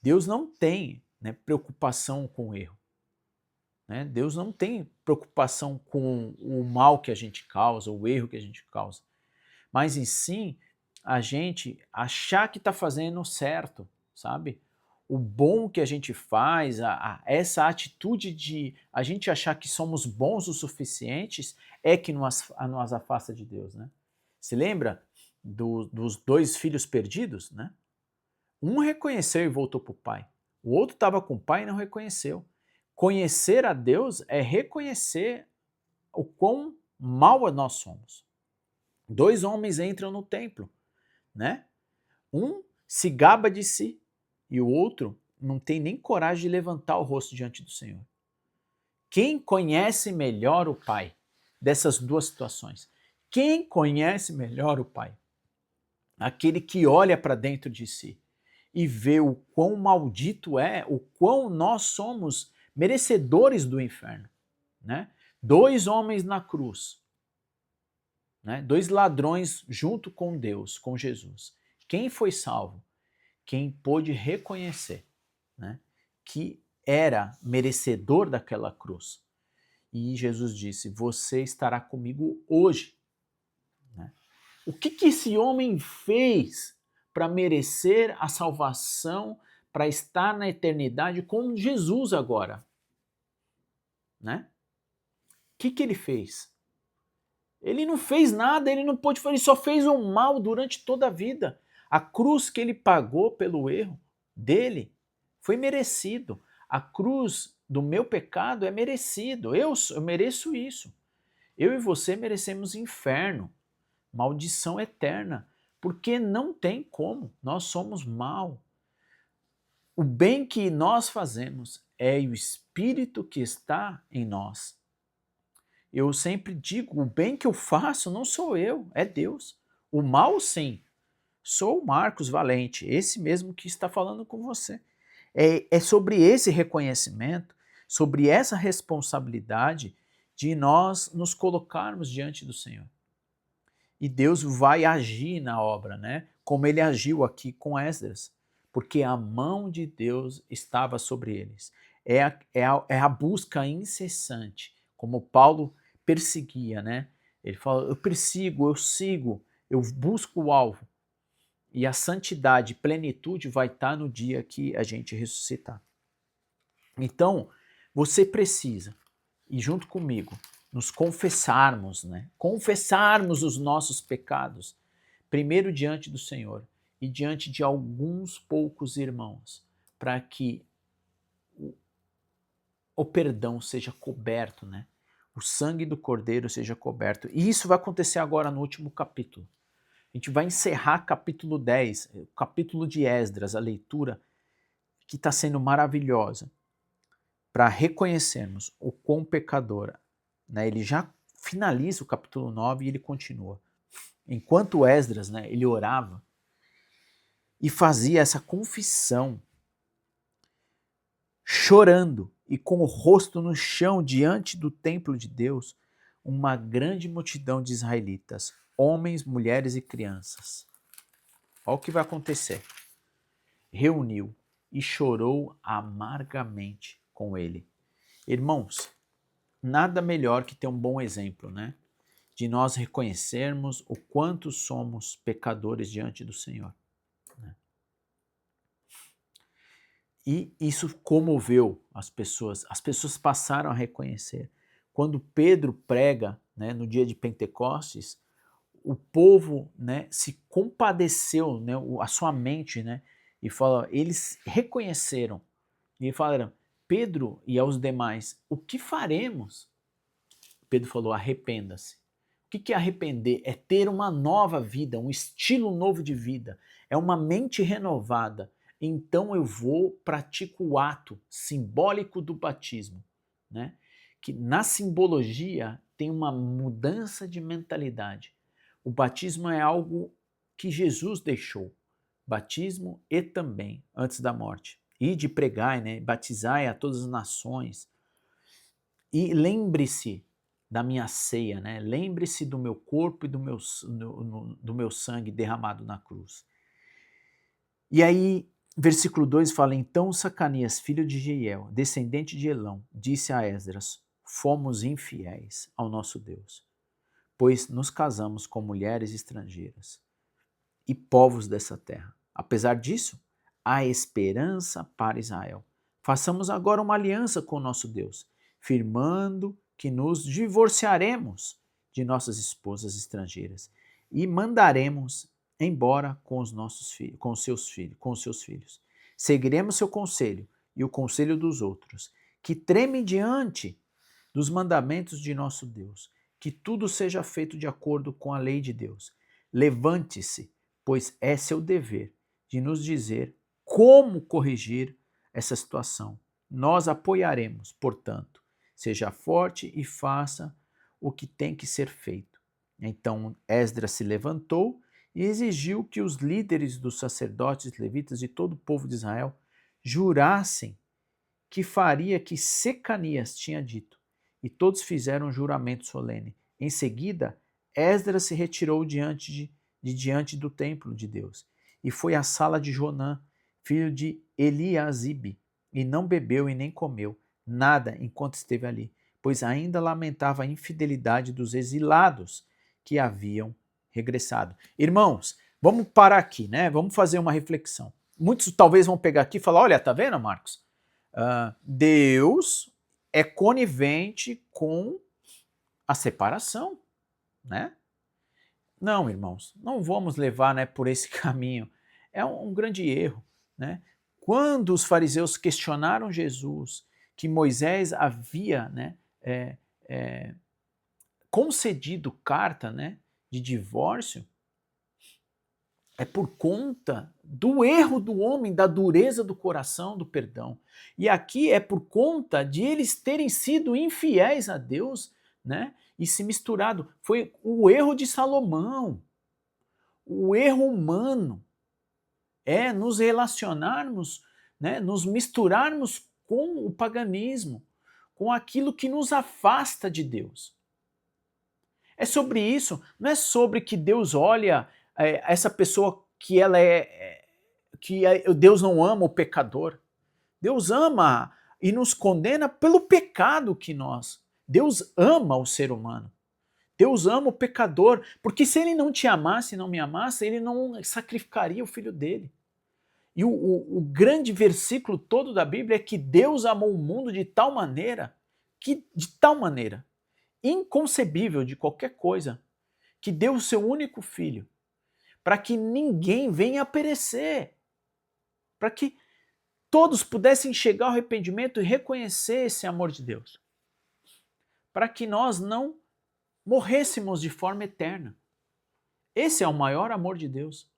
Deus não tem, né, preocupação com o erro. Né? Deus não tem preocupação com o mal que a gente causa, o erro que a gente causa. Mas em si, a gente achar que está fazendo certo, sabe? O bom que a gente faz, essa atitude de a gente achar que somos bons o suficientes é que nos afasta de Deus, né? Se lembra dos dois filhos perdidos, né? Um reconheceu e voltou para o pai. O outro estava com o pai e não reconheceu. Conhecer a Deus é reconhecer o quão mal nós somos. Dois homens entram no templo, né? Um se gaba de si e o outro não tem nem coragem de levantar o rosto diante do Senhor. Quem conhece melhor o Pai dessas duas situações? Quem conhece melhor o Pai? Aquele que olha para dentro de si e vê o quão maldito é, o quão nós somos merecedores do inferno, né? Dois homens na cruz, né? Dois ladrões junto com Deus, com Jesus. Quem foi salvo? Quem pôde reconhecer, né, que era merecedor daquela cruz. E Jesus disse: você estará comigo hoje. Né? O que esse homem fez para merecer a salvação, para estar na eternidade com Jesus agora? Né? O que ele fez? Ele não fez nada, ele não pôde fazer, ele só fez o mal durante toda a vida. A cruz que ele pagou pelo erro dele foi merecido. A cruz do meu pecado é merecido. Eu mereço isso. Eu e você merecemos inferno, maldição eterna, porque não tem como. Nós somos mal. O bem que nós fazemos é o Espírito que está em nós. Eu sempre digo, o bem que eu faço não sou eu, é Deus. O mal, sim, sou o Marcos Valente, esse mesmo que está falando com você. É sobre esse reconhecimento, sobre essa responsabilidade de nós nos colocarmos diante do Senhor. E Deus vai agir na obra, né? Como ele agiu aqui com Esdras, porque a mão de Deus estava sobre eles. É a busca incessante, como Paulo perseguia, né? Ele fala, eu persigo, eu sigo, eu busco o alvo. E a santidade, plenitude vai estar no dia que a gente ressuscitar. Então, você precisa, e junto comigo, nos confessarmos, né? Confessarmos os nossos pecados, primeiro diante do Senhor e diante de alguns poucos irmãos, para que o perdão seja coberto, né? O sangue do Cordeiro seja coberto. E isso vai acontecer agora no último capítulo. A gente vai encerrar capítulo 10, o capítulo de Esdras, a leitura, que está sendo maravilhosa, para reconhecermos o quão pecador, né? Ele já finaliza o capítulo 9 e ele continua. Enquanto Esdras, né, ele orava e fazia essa confissão, chorando e com o rosto no chão diante do templo de Deus, uma grande multidão de israelitas, homens, mulheres e crianças. Olha o que vai acontecer. Reuniu e chorou amargamente com ele. Irmãos, nada melhor que ter um bom exemplo, né? De nós reconhecermos o quanto somos pecadores diante do Senhor. Né? E isso comoveu as pessoas passaram a reconhecer. Quando Pedro prega, né, no dia de Pentecostes, o povo, né, se compadeceu, né, a sua mente, né, e fala, eles reconheceram e falaram, Pedro e aos demais, o que faremos? Pedro falou, arrependa-se. O que é arrepender? É ter uma nova vida, um estilo novo de vida. É uma mente renovada. Então eu pratico o ato simbólico do batismo, né? Que na simbologia tem uma mudança de mentalidade. O batismo é algo que Jesus deixou. Batismo e também, antes da morte. E de pregar, né? Batizai a todas as nações. E lembre-se da minha ceia, né? Lembre-se do meu corpo e do meu sangue derramado na cruz. E aí, versículo 2 fala, então Sacanias, filho de Jeiel, descendente de Elão, disse a Esdras, fomos infiéis ao nosso Deus, pois nos casamos com mulheres estrangeiras e povos dessa terra. Apesar disso, há esperança para Israel. Façamos agora uma aliança com o nosso Deus, firmando que nos divorciaremos de nossas esposas estrangeiras e mandaremos embora com os nossos filhos, com os seus filhos. Seguiremos seu conselho e o conselho dos outros, que tremem diante dos mandamentos de nosso Deus, que tudo seja feito de acordo com a lei de Deus. Levante-se, pois é seu dever de nos dizer como corrigir essa situação. Nós apoiaremos, portanto, seja forte e faça o que tem que ser feito. Então Esdras se levantou e exigiu que os líderes dos sacerdotes, levitas e todo o povo de Israel jurassem que faria que Secanias tinha dito. E todos fizeram um juramento solene. Em seguida, Esdras se retirou diante do templo de Deus e foi à sala de Jonã, filho de Eliasibe, e não bebeu e nem comeu nada enquanto esteve ali, pois ainda lamentava a infidelidade dos exilados que haviam regressado. Irmãos, vamos parar aqui, né? Vamos fazer uma reflexão. Muitos talvez vão pegar aqui e falar, olha, tá vendo, Marcos? Deus é conivente com a separação, né? Não, irmãos, não vamos levar, né, por esse caminho. É um grande erro, né? Quando os fariseus questionaram Jesus, que Moisés havia, né, concedido carta, né, de divórcio, é por conta do erro do homem, da dureza do coração, do perdão. E aqui é por conta de eles terem sido infiéis a Deus, né? E se misturado. Foi o erro de Salomão, o erro humano. É nos relacionarmos, né? Nos misturarmos com o paganismo, com aquilo que nos afasta de Deus. É sobre isso, não é sobre que Deus olha essa pessoa que ela Deus não ama o pecador. Deus ama e nos condena pelo pecado que nós. Deus ama o ser humano. Deus ama o pecador, porque se ele não te amasse e não me amasse, ele não sacrificaria o filho dele. E o grande versículo todo da Bíblia é que Deus amou o mundo de tal maneira, inconcebível de qualquer coisa, que deu o seu único filho, para que ninguém venha a perecer, para que todos pudessem chegar ao arrependimento e reconhecer esse amor de Deus, para que nós não morrêssemos de forma eterna. Esse é o maior amor de Deus.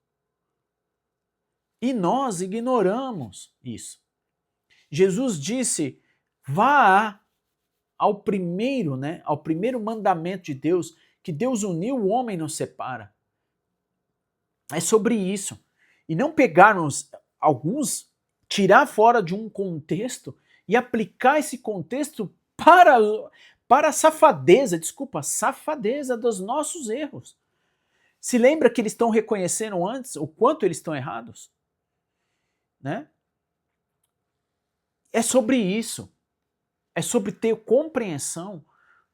E nós ignoramos isso. Jesus disse, vá ao primeiro mandamento de Deus, que Deus uniu, o homem não separa. É sobre isso. E não pegarmos alguns, tirar fora de um contexto e aplicar esse contexto para a safadeza dos nossos erros. Se lembra que eles estão reconhecendo antes o quanto eles estão errados? Né? É sobre isso. É sobre ter compreensão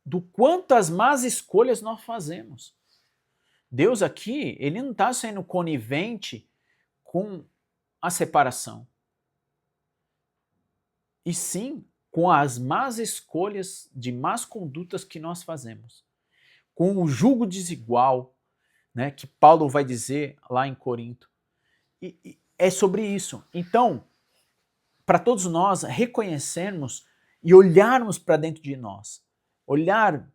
do quantas más escolhas nós fazemos. Deus aqui, ele não está sendo conivente com a separação, e sim com as más escolhas de más condutas que nós fazemos, com o jugo desigual, né, que Paulo vai dizer lá em Corinto. E é sobre isso. Então, para todos nós reconhecermos e olharmos para dentro de nós, olhar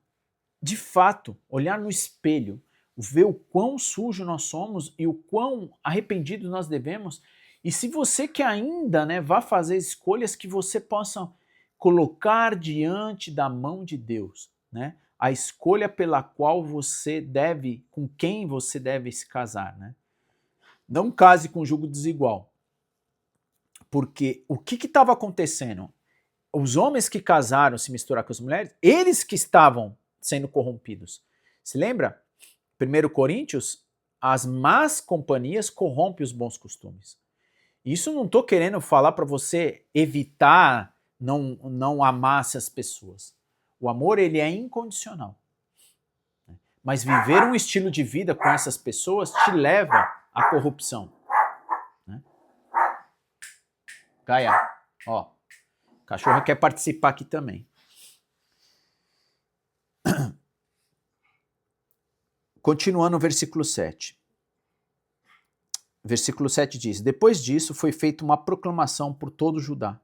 de fato, olhar no espelho, ver o quão sujo nós somos e o quão arrependidos nós devemos. E se você que ainda, né, vá fazer escolhas que você possa colocar diante da mão de Deus, né, a escolha pela qual você deve, com quem você deve se casar, né? Não case com jugo desigual, porque o que estava acontecendo? Os homens que casaram se misturar com as mulheres, eles que estavam sendo corrompidos. Se lembra? 1 Coríntios, as más companhias corrompem os bons costumes. Isso não estou querendo falar para você evitar não amar essas pessoas. O amor, ele é incondicional. Mas viver um estilo de vida com essas pessoas te leva à corrupção. Né? Gaia, ó, a cachorra quer participar aqui também. Continuando o versículo 7. Versículo 7 diz: Depois disso foi feita uma proclamação por todo Judá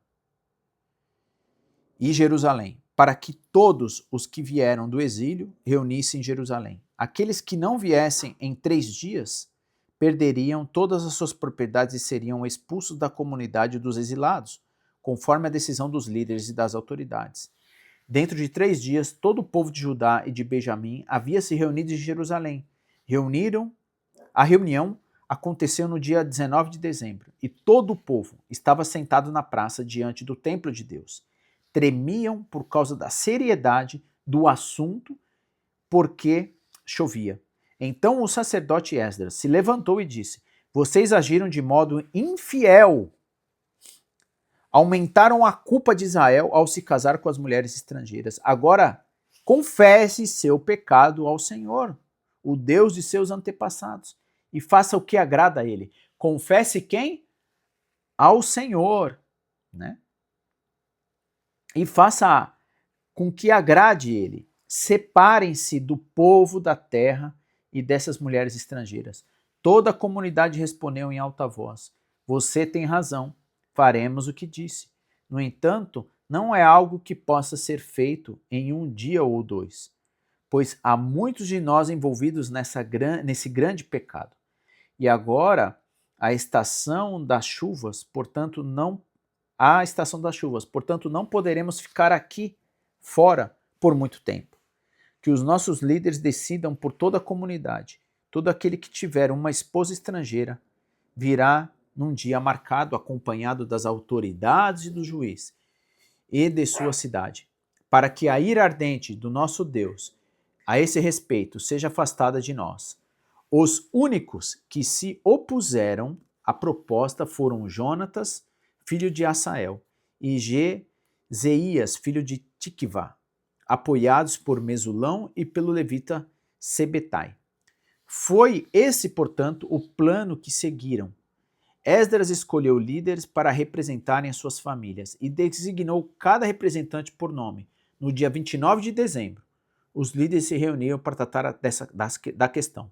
e Jerusalém, para que todos os que vieram do exílio reunissem em Jerusalém. Aqueles que não viessem em 3 dias perderiam todas as suas propriedades e seriam expulsos da comunidade dos exilados, conforme a decisão dos líderes e das autoridades. Dentro de 3 dias, todo o povo de Judá e de Benjamim havia se reunido em Jerusalém. A reunião aconteceu no dia 19 de dezembro, e todo o povo estava sentado na praça diante do templo de Deus. Tremiam por causa da seriedade do assunto, porque chovia. Então o sacerdote Esdras se levantou e disse: Vocês agiram de modo infiel. Aumentaram a culpa de Israel ao se casar com as mulheres estrangeiras. Agora, confesse seu pecado ao Senhor, o Deus de seus antepassados, e faça o que agrada a ele. Confesse quem? Ao Senhor, né? E faça com que agrade ele. Separem-se do povo da terra e dessas mulheres estrangeiras. Toda a comunidade respondeu em alta voz: Você tem razão, faremos o que disse. No entanto, não é algo que possa ser feito em um dia ou 2, pois há muitos de nós envolvidos nesse grande pecado. E agora a estação das chuvas, portanto não poderemos ficar aqui fora por muito tempo. Que os nossos líderes decidam por toda a comunidade. Todo aquele que tiver uma esposa estrangeira virá num dia marcado, acompanhado das autoridades e do juiz e de sua cidade, para que a ira ardente do nosso Deus a esse respeito seja afastada de nós. Os únicos que se opuseram à proposta foram Jonatas, filho de Asael, e Jezeias, filho de Tiquivá, apoiados por Mesulão e pelo levita Sebetai. Foi esse, portanto, o plano que seguiram. Esdras escolheu líderes para representarem as suas famílias e designou cada representante por nome. No dia 29 de dezembro, os líderes se reuniram para tratar da questão.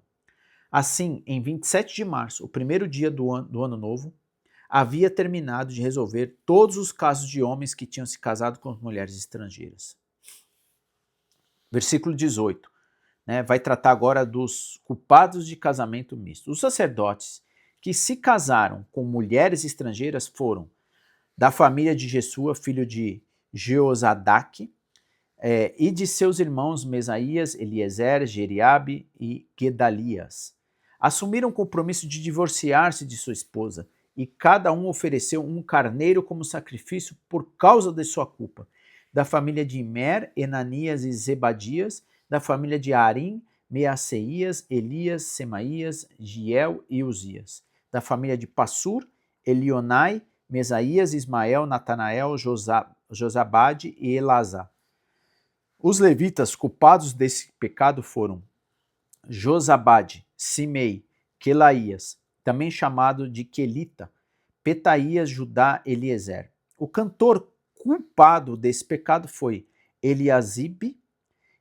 Assim, em 27 de março, o primeiro dia do ano novo, havia terminado de resolver todos os casos de homens que tinham se casado com mulheres estrangeiras. Versículo 18, né, vai tratar agora dos culpados de casamento misto. Os sacerdotes que se casaram com mulheres estrangeiras foram da família de Jesua, filho de Jeozadaque, e de seus irmãos Mesaías, Eliezer, Jeriabe e Gedalias. Assumiram o compromisso de divorciar-se de sua esposa, e cada um ofereceu um carneiro como sacrifício por causa de sua culpa. Da família de Imer, Enanias e Zebadias, da família de Arim, Meaceias, Elias, Semaías, Giel e Uzias. Da família de Passur, Elionai, Mesaías, Ismael, Natanael, Josabade e Elazar. Os levitas culpados desse pecado foram Josabade, Simei, Quelaías, também chamado de Quelita, Petaías, Judá, Eliezer. O cantor culpado desse pecado foi Eliasibe,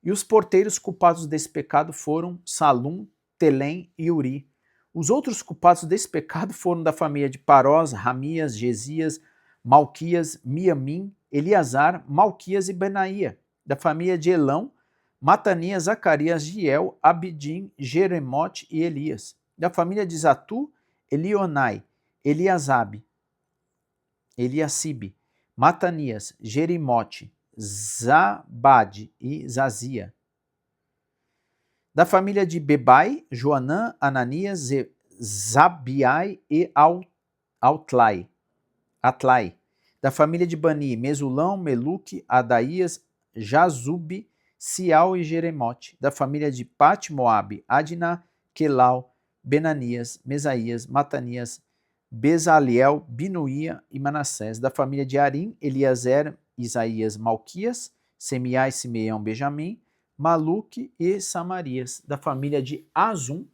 e os porteiros culpados desse pecado foram Salum, Telém e Uri. Os outros culpados desse pecado foram da família de Parós, Ramias, Gesias, Malquias, Miamim, Eleazar, Malquias e Benaía. Da família de Elão, Matanias, Zacarias, Giel, Abidim, Jeremote e Elias. Da família de Zatu, Elionai, Eliasabe, Eliacibe, Matanias, Jerimote, Zabade e Zazia. Da família de Bebai, Joanã, Ananias, Zabiai e Atlai. Da família de Bani, Mesulão, Meluque, Adaías, Jazube, Sial e Jeremote. Da família de Pat, Moabe, Adna, Quelau, Benanias, Mesaías, Matanias, Bezaliel, Binuía e Manassés. Da família de Arim, Eliezer, Isaías, Malquias, Semiai, Simeão, Benjamim, Maluque e Samarias. Da família de Azum,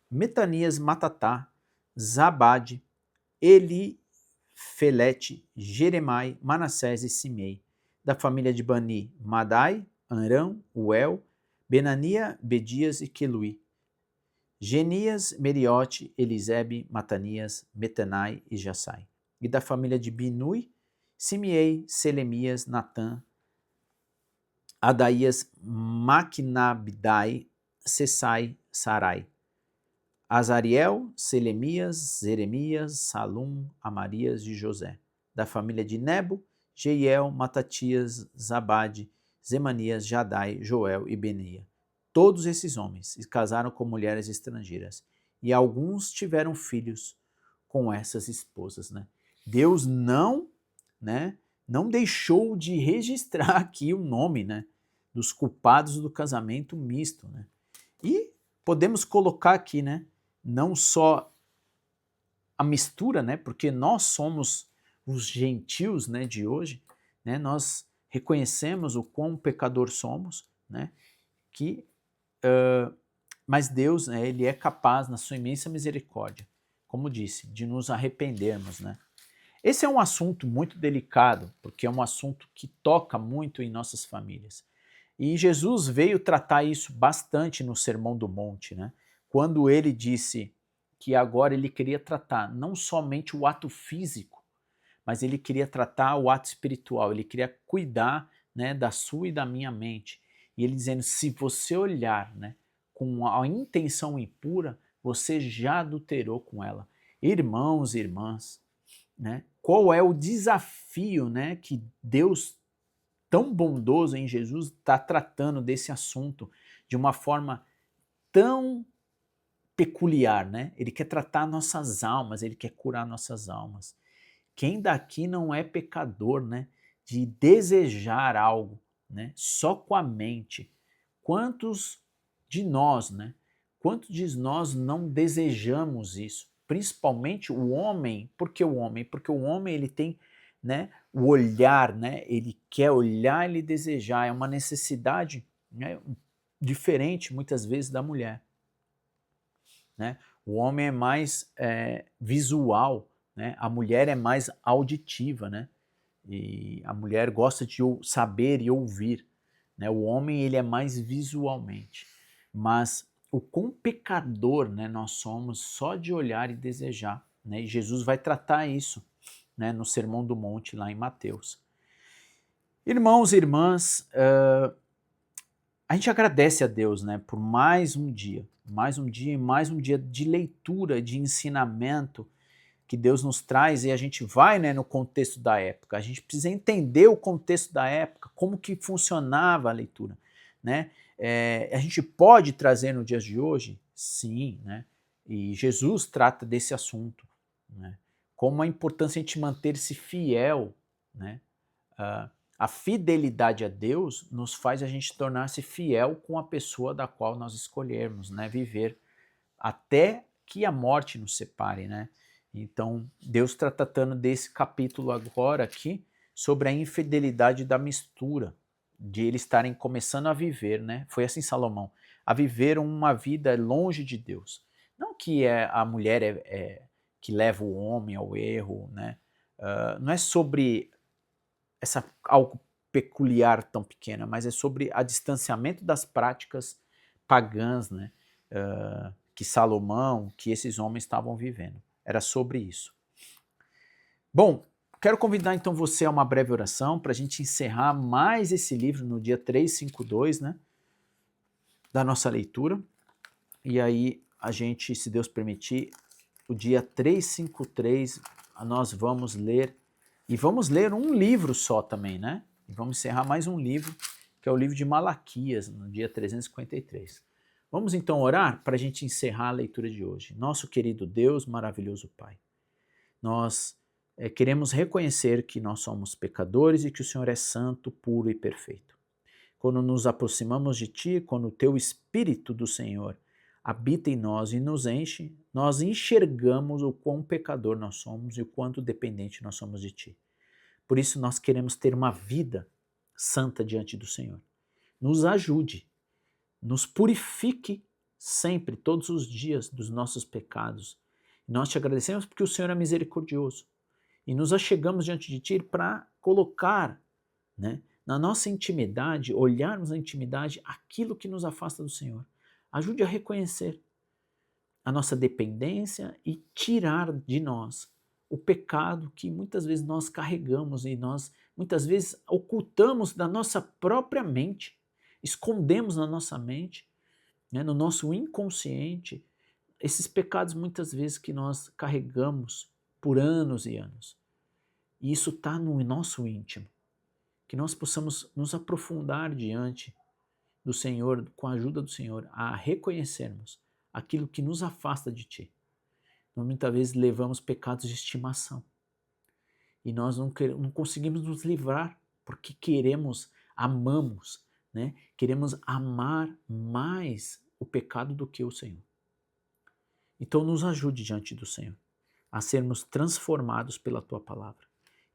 Metanias, Matatá, Zabade, Elifelete, Jeremai, Manassés e Simei. Da família de Bani, Madai, Arão, Uel, Benania, Bedias e Quelui. Genias, Meriote, Elisebe, Matanias, Metanai e Jassai. E da família de Binui, Simei, Selemias, Natã, Adaías, Maquinabdai, Sessai, Sarai. Azariel, Selemias, Jeremias, Salum, Amarias e José. Da família de Nebo, Jeiel, Matatias, Zabade, Zemanias, Jadai, Joel e Benia. Todos esses homens se casaram com mulheres estrangeiras e alguns tiveram filhos com essas esposas. Deus não deixou de registrar aqui o nome dos culpados do casamento misto. E podemos colocar aqui não só a mistura, porque nós somos os gentios de hoje, nós reconhecemos o quão pecador somos, mas Deus, ele é capaz, na sua imensa misericórdia, como disse, de nos arrependermos. Esse é um assunto muito delicado, porque é um assunto que toca muito em nossas famílias. E Jesus veio tratar isso bastante no Sermão do Monte, quando ele disse que agora ele queria tratar não somente o ato físico, mas ele queria tratar o ato espiritual, ele queria cuidar da sua e da minha mente. E ele dizendo, se você olhar com a intenção impura, você já adulterou com ela. Irmãos e irmãs, qual é o desafio que Deus, tão bondoso em Jesus, está tratando desse assunto de uma forma tão peculiar, Ele quer tratar nossas almas, ele quer curar nossas almas. Quem daqui não é pecador, de desejar algo, só com a mente? Quantos de nós, quantos de nós não desejamos isso? Principalmente o homem. Por que o homem? Porque o homem ele tem o olhar, ele quer olhar e desejar, é uma necessidade diferente muitas vezes da mulher. O homem é mais visual, a mulher é mais auditiva, e a mulher gosta de saber e ouvir, o homem ele é mais visualmente, mas o quão pecador nós somos só de olhar e desejar, e Jesus vai tratar isso no Sermão do Monte, lá em Mateus. Irmãos e irmãs, a gente agradece a Deus por mais um dia de leitura, de ensinamento que Deus nos traz, e a gente vai no contexto da época. A gente precisa entender o contexto da época, como que funcionava a leitura. A gente pode trazer no dia de hoje? Sim, e Jesus trata desse assunto. Como a importância de a gente manter-se fiel, a fidelidade a Deus nos faz a gente tornar-se fiel com a pessoa da qual nós escolhermos, viver até que a morte nos separe, Então, Deus está tratando desse capítulo agora aqui sobre a infidelidade da mistura, de eles estarem começando a viver, Foi assim Salomão, a viver uma vida longe de Deus. Não que a mulher que leva o homem ao erro, não é sobre algo peculiar tão pequena, mas é sobre o distanciamento das práticas pagãs, que Salomão, que esses homens estavam vivendo. Era sobre isso. Bom, quero convidar então você a uma breve oração para a gente encerrar mais esse livro no dia 352, da nossa leitura. E aí a gente, se Deus permitir, o dia 353 nós vamos ler, e vamos ler um livro só também, né? E vamos encerrar mais um livro, que é o livro de Malaquias, no dia 353. Vamos então orar para a gente encerrar a leitura de hoje. Nosso querido Deus, maravilhoso Pai, nós queremos reconhecer que nós somos pecadores e que o Senhor é santo, puro e perfeito. Quando nos aproximamos de Ti, quando o Teu Espírito do Senhor habita em nós e nos enche, nós enxergamos o quão pecador nós somos e o quanto dependente nós somos de Ti. Por isso nós queremos ter uma vida santa diante do Senhor. Nos ajude, nos purifique sempre, todos os dias dos nossos pecados. Nós te agradecemos porque o Senhor é misericordioso e nos achegamos diante de Ti para colocar, né, na nossa intimidade, olharmos na intimidade aquilo que nos afasta do Senhor. Ajude a reconhecer a nossa dependência e tirar de nós o pecado que muitas vezes nós carregamos e nós muitas vezes ocultamos da nossa própria mente, escondemos na nossa mente, né, no nosso inconsciente, esses pecados muitas vezes que nós carregamos por anos e anos. E isso está no nosso íntimo. Que nós possamos nos aprofundar diante do Senhor, com a ajuda do Senhor, a reconhecermos aquilo que nos afasta de Ti. Nós muitas vezes levamos pecados de estimação e nós não conseguimos nos livrar porque amamos, né? Queremos amar mais o pecado do que o Senhor. Então nos ajude diante do Senhor a sermos transformados pela Tua palavra.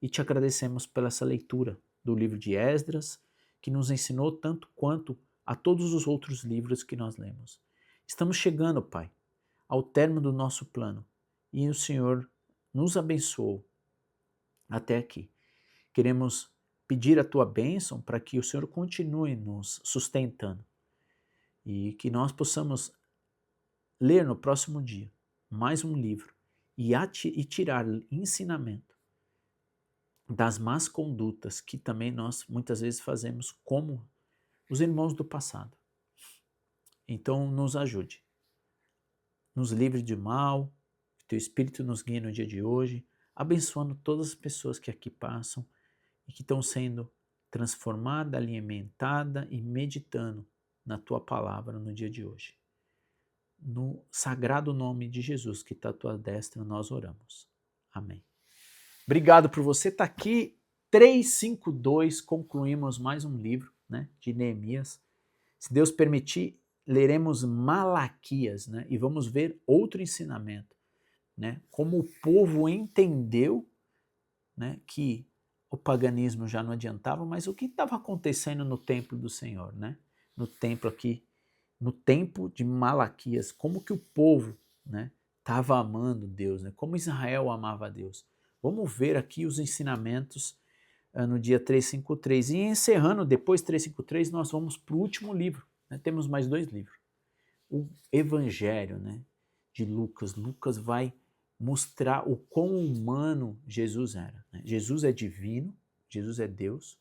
E te agradecemos pela essa leitura do livro de Esdras, que nos ensinou tanto quanto a todos os outros livros que nós lemos. Estamos chegando, Pai, ao término do nosso plano e o Senhor nos abençoou até aqui. Queremos pedir a Tua bênção para que o Senhor continue nos sustentando e que nós possamos ler no próximo dia mais um livro e tirar ensinamento das más condutas que também nós muitas vezes fazemos como os irmãos do passado. Então nos ajude, nos livre de mal, que Teu Espírito nos guie no dia de hoje, abençoando todas as pessoas que aqui passam e que estão sendo transformadas, alimentadas e meditando na Tua palavra no dia de hoje. No sagrado nome de Jesus que está à Tua destra, nós oramos. Amém. Obrigado por você estar aqui. 352, concluímos mais um livro, né, de Neemias. Se Deus permitir, leremos Malaquias, né, e vamos ver outro ensinamento, né, como o povo entendeu, né, que o paganismo já não adiantava, mas o que estava acontecendo no templo do Senhor, né, no templo aqui, no tempo de Malaquias, como que o povo, né, estava amando Deus, né, como Israel amava a Deus. Vamos ver aqui os ensinamentos no dia 353. E encerrando depois 353, nós vamos para o último livro. Né? Temos mais 2 livros. O Evangelho, né, de Lucas. Lucas vai mostrar o quão humano Jesus era. Né? Jesus é divino, Jesus é Deus.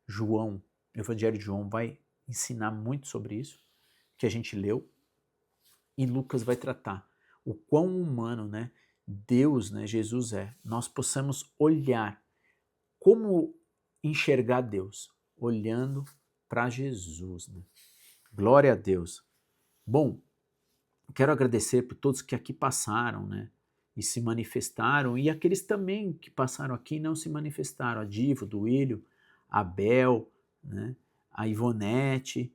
João, o Evangelho de João vai ensinar muito sobre isso, que a gente leu. E Lucas vai tratar o quão humano, né, Deus, né, Jesus é. Nós possamos olhar como enxergar Deus, olhando para Jesus. Né? Glória a Deus. Bom, quero agradecer por todos que aqui passaram, né, e se manifestaram, e aqueles também que passaram aqui e não se manifestaram, a Diva, do Willio, a Bel, né, a Ivonete,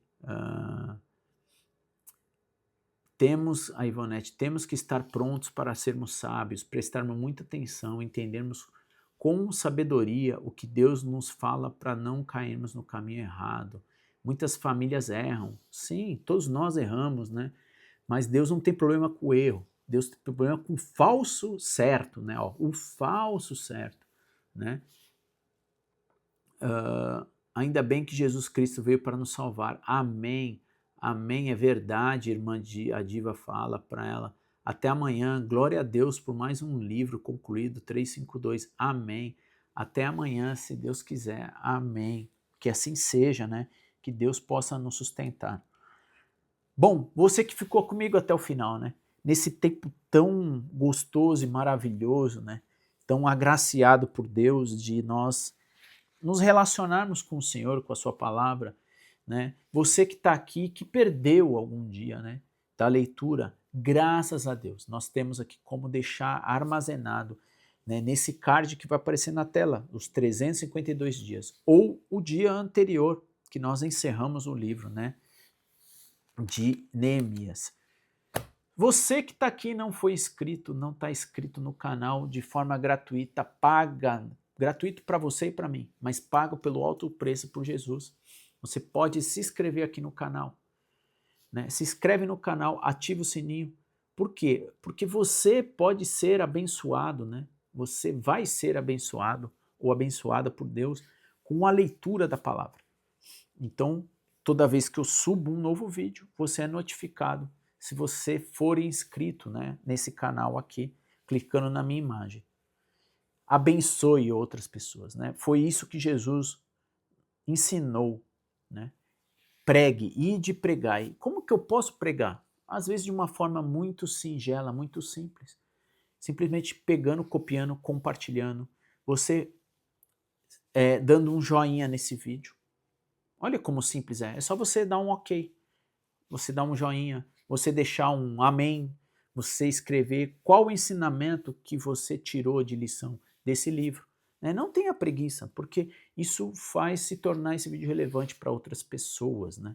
temos que estar prontos para sermos sábios, prestarmos muita atenção, entendermos com sabedoria o que Deus nos fala para não cairmos no caminho errado. Muitas famílias erram, sim, todos nós erramos, né? Mas Deus não tem problema com o erro, Deus tem problema com o falso certo, né? O falso certo, né? Ainda bem que Jesus Cristo veio para nos salvar, amém. Amém, é verdade, irmã a Diva fala para ela. Até amanhã, glória a Deus por mais um livro concluído, 352, amém. Até amanhã, se Deus quiser, amém. Que assim seja, né? Que Deus possa nos sustentar. Bom, você que ficou comigo até o final, né? Nesse tempo tão gostoso e maravilhoso, né? Tão agraciado por Deus de nós nos relacionarmos com o Senhor, com a sua palavra, né? Você que está aqui, que perdeu algum dia, né? Da leitura, graças a Deus, nós temos aqui como deixar armazenado, né, nesse card que vai aparecer na tela, os 352 dias, ou o dia anterior, que nós encerramos o livro, né? De Neemias. Você que está aqui e não foi inscrito, não está inscrito no canal de forma gratuita, paga, gratuito para você e para mim, mas pago pelo alto preço por Jesus. Você pode se inscrever aqui no canal, né? Se inscreve no canal, ativa o sininho. Por quê? Porque você pode ser abençoado, né? Você vai ser abençoado ou abençoada por Deus com a leitura da palavra. Então, toda vez que eu subo um novo vídeo, você é notificado se você for inscrito, né, nesse canal aqui, clicando na minha imagem. Abençoe outras pessoas, né? Foi isso que Jesus ensinou, né? Pregue, ide pregai. Como que eu posso pregar? Às vezes de uma forma muito singela, muito simples. Simplesmente pegando, copiando, compartilhando. Você dando um joinha nesse vídeo. Olha como simples é. É só você dar um ok, você dar um joinha, você deixar um amém, você escrever qual o ensinamento que você tirou de lição desse livro. Né? Não tenha preguiça, porque isso faz se tornar esse vídeo relevante para outras pessoas. Né?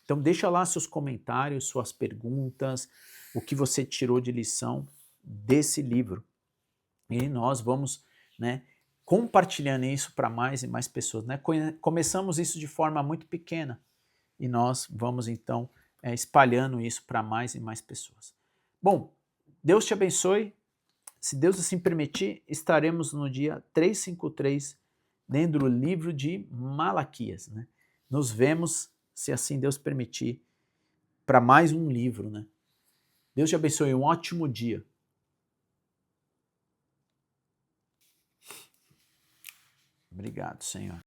Então deixa lá seus comentários, suas perguntas, o que você tirou de lição desse livro. E nós vamos, né, compartilhando isso para mais e mais pessoas. Né? Começamos isso de forma muito pequena e nós vamos então espalhando isso para mais e mais pessoas. Bom, Deus te abençoe. Se Deus assim permitir, estaremos no dia 353 lendo o livro de Malaquias. Né? Nos vemos, se assim Deus permitir, para mais um livro. Né? Deus te abençoe, um ótimo dia. Obrigado, Senhor.